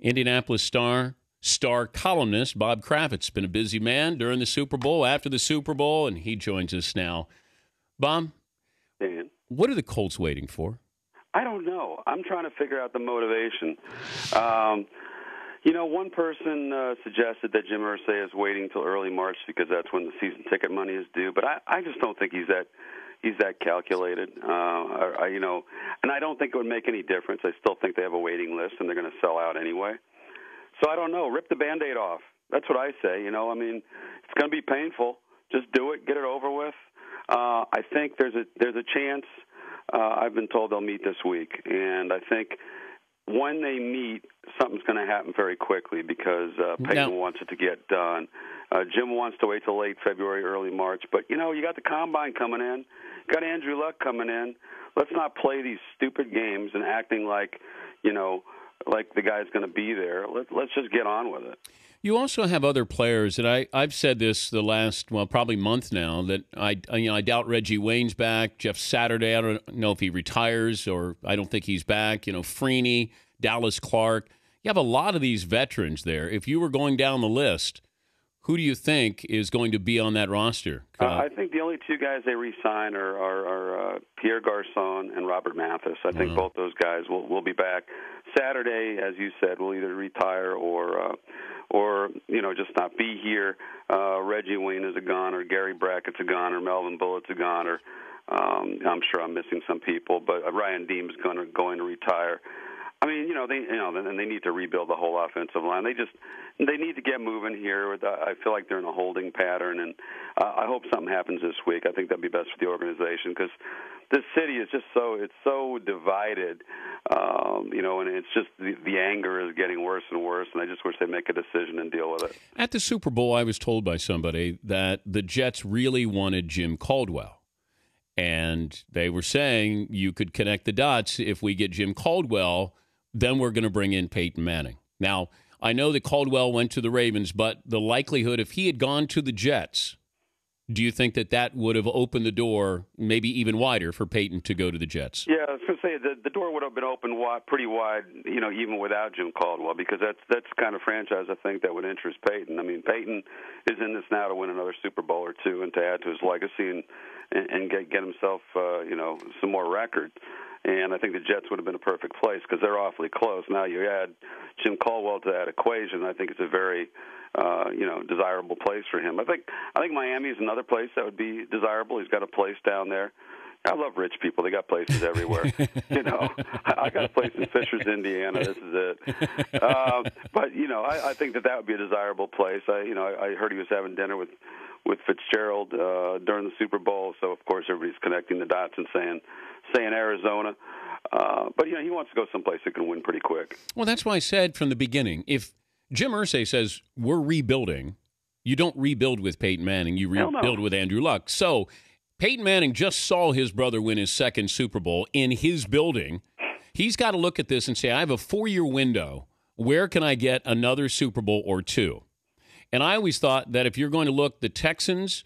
Indianapolis Star columnist Bob Kravitz. Been a busy man during the Super Bowl, after the Super Bowl, and he joins us now. Bob, Dan, what are the Colts waiting for? I don't know. I'm trying to figure out the motivation. One person suggested that Jim Irsay is waiting till early March because that's when the season ticket money is due. But I just don't think he's that calculated. And I don't think it would make any difference. I still think they have a waiting list and they're going to sell out anyway. So I don't know. Rip the Band-Aid off. That's what I say. It's going to be painful. Just do it. Get it over with. I think there's a chance. I've been told they'll meet this week, and I think when they meet, something's going to happen very quickly because Peyton wants it to get done. Jim wants to wait till late February, early March. But, you got the Combine coming in. You got Andrew Luck coming in. Let's not play these stupid games and acting like the guy's going to be there. Let's just get on with it. You also have other players, and I've said this the last, probably month now, that I doubt Reggie Wayne's back. Jeff Saturday, I don't know if he retires, or I don't think he's back. Freeney, Dallas Clark. You have a lot of these veterans there. If you were going down the list, who do you think is going to be on that roster? I think the only two guys they re-sign are Pierre Garçon and Robert Mathis. I think both those guys will be back. Saturday, as you said, will either retire or just not be here. Reggie Wayne is a goner. Gary Brackett's a goner. Melvin Bullett's a goner. I'm sure I'm missing some people, but Ryan Deem is going to retire. I mean, they need to rebuild the whole offensive line. They need to get moving here. I feel like they're in a holding pattern, and I hope something happens this week. I think that'd be best for the organization because this city is just so divided, and it's just the anger is getting worse and worse, and I just wish they'd make a decision and deal with it. At the Super Bowl, I was told by somebody that the Jets really wanted Jim Caldwell. And they were saying you could connect the dots. If we get Jim Caldwell, then we're going to bring in Peyton Manning. Now, I know that Caldwell went to the Ravens, but the likelihood if he had gone to the Jets, do you think that would have opened the door maybe even wider for Peyton to go to the Jets? Yeah, I was going to say the door would have been opened pretty wide, even without Jim Caldwell, because that's the kind of franchise I think that would interest Peyton. I mean, Peyton is in this now to win another Super Bowl or two and to add to his legacy and get himself, some more records. And I think the Jets would have been a perfect place because they're awfully close. Now you add Jim Caldwell to that equation. I think it's a very, desirable place for him. I think Miami is another place that would be desirable. He's got a place down there. I love rich people. They got places everywhere. I got a place in Fishers, Indiana. This is it. But I think that would be a desirable place. I heard he was having dinner with Fitzgerald during the Super Bowl. So of course everybody's connecting the dots and saying Arizona. But he wants to go someplace that can win pretty quick. Well, that's why I said from the beginning, if Jim Irsay says we're rebuilding, you don't rebuild with Peyton Manning. You rebuild with Andrew Luck. So Peyton Manning just saw his brother win his second Super Bowl in his building. He's got to look at this and say, I have a 4-year window. Where can I get another Super Bowl or two? And I always thought that if you're going to look the Texans,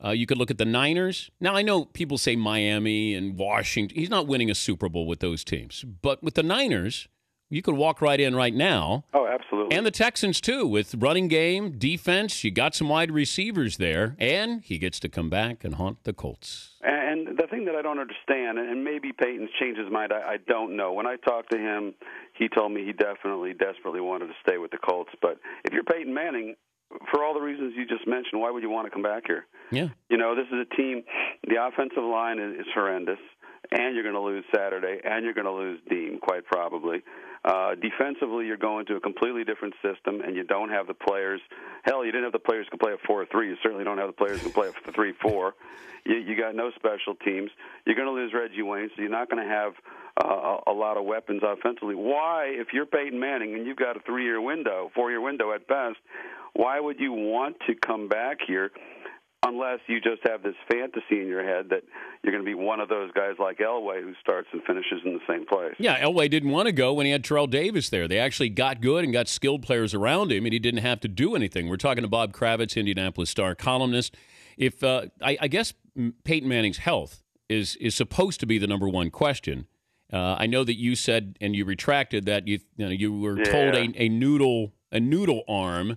you could look at the Niners. Now, I know people say Miami and Washington. He's not winning a Super Bowl with those teams. But with the Niners, you could walk right in right now. Oh, absolutely. And the Texans, too, with running game, defense. You got some wide receivers there. And he gets to come back and haunt the Colts. And the thing that I don't understand, and maybe Peyton's changed his mind, I don't know. When I talked to him, he told me he desperately wanted to stay with the Colts. But if you're Peyton Manning, for all the reasons you just mentioned, why would you want to come back here? Yeah. This is a team, the offensive line is horrendous, and you're going to lose Saturday, and you're going to lose Dean, quite probably. Defensively, you're going to a completely different system, and you don't have the players. Hell, you didn't have the players who can play a 4-3. You certainly don't have the players who can play a 3-4. You got no special teams. You're going to lose Reggie Wayne, so you're not going to have a lot of weapons offensively. Why, if you're Peyton Manning and you've got a 4-year window at best, why would you want to come back here unless you just have this fantasy in your head that you're going to be one of those guys like Elway who starts and finishes in the same place? Yeah, Elway didn't want to go when he had Terrell Davis there. They actually got good and got skilled players around him, and he didn't have to do anything. We're talking to Bob Kravitz, Indianapolis Star columnist. If I guess Peyton Manning's health is supposed to be the number one question, I know that you said, and you retracted that you were told a noodle arm.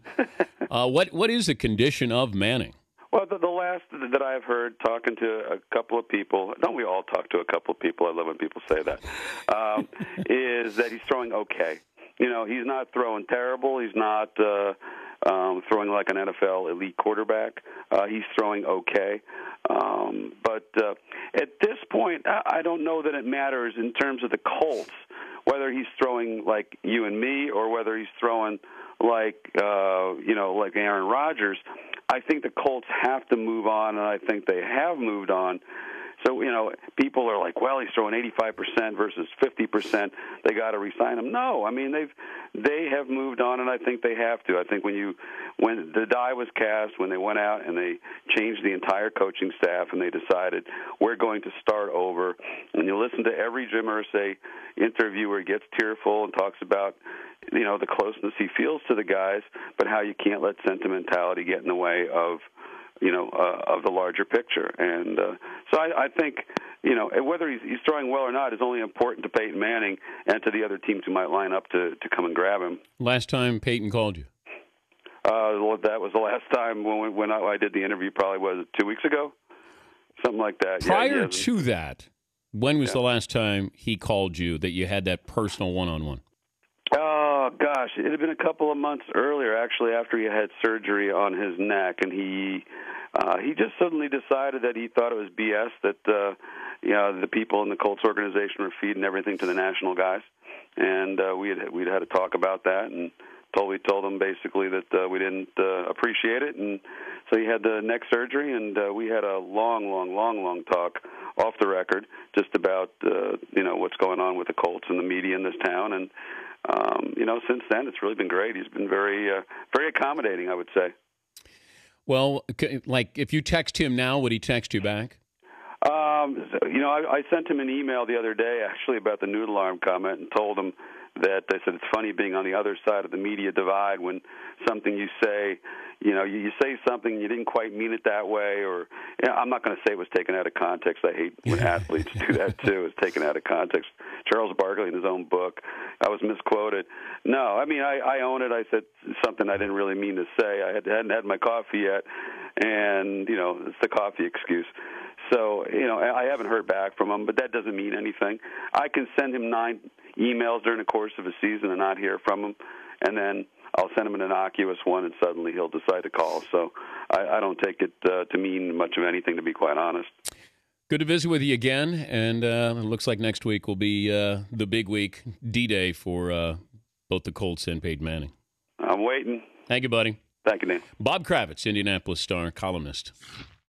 What is the condition of Manning? Well, the last that I've heard, talking to a couple of people, don't we all talk to a couple of people? I love when people say that. Is that he's throwing okay. He's not throwing terrible. He's not throwing like an NFL elite quarterback. He's throwing okay. But at this point, I don't know that it matters in terms of the Colts, whether he's throwing like you and me or whether he's throwing like Aaron Rodgers. I think the Colts have to move on, and I think they have moved on. So, people are like, well, he's throwing 85% versus 50%. They got to re-sign him. No, I mean, they have moved on, and I think they have to. I think when the die was cast, when they went out and they changed the entire coaching staff and they decided we're going to start over, and you listen to every Jim Irsay interview where he gets tearful and talks about the closeness he feels to the guys, but how you can't let sentimentality get in the way of the larger picture. And so I think, whether he's throwing well or not is only important to Peyton Manning and to the other teams who might line up to come and grab him. Last time Peyton called you? That was the last time when I did the interview, probably was 2 weeks ago? Something like that. Prior to that, when was the last time he called you that you had that personal one-on-one? Oh, gosh, it had been a couple of months earlier, actually, after he had surgery on his neck, and he just suddenly decided that he thought it was BS that the people in the Colts organization were feeding everything to the national guys, and we'd had to talk about that, and we told him basically that we didn't appreciate it, and so he had the neck surgery, and we had a long talk off the record just about what's going on with the Colts and the media in this town, and since then, it's really been great. He's been very accommodating, I would say. Well, like if you text him now, would he text you back? I sent him an email the other day, actually, about the noodle arm comment and told him that I said it's funny being on the other side of the media divide when something you say, you say something and you didn't quite mean it that way, or I'm not going to say it was taken out of context. I hate when athletes do that too. It's taken out of context. Charles Barkley in his own book, I was misquoted. No, I mean I own it. I said something I didn't really mean to say. I hadn't had my coffee yet, and it's the coffee excuse. So, I haven't heard back from him, but that doesn't mean anything. I can send him 9 emails during the course of a season and not hear from him, and then I'll send him an innocuous one, and suddenly he'll decide to call. So I don't take it to mean much of anything, to be quite honest. Good to visit with you again, and it looks like next week will be the big week, D-Day for both the Colts and Peyton Manning. I'm waiting. Thank you, buddy. Thank you, Dan. Bob Kravitz, Indianapolis Star columnist.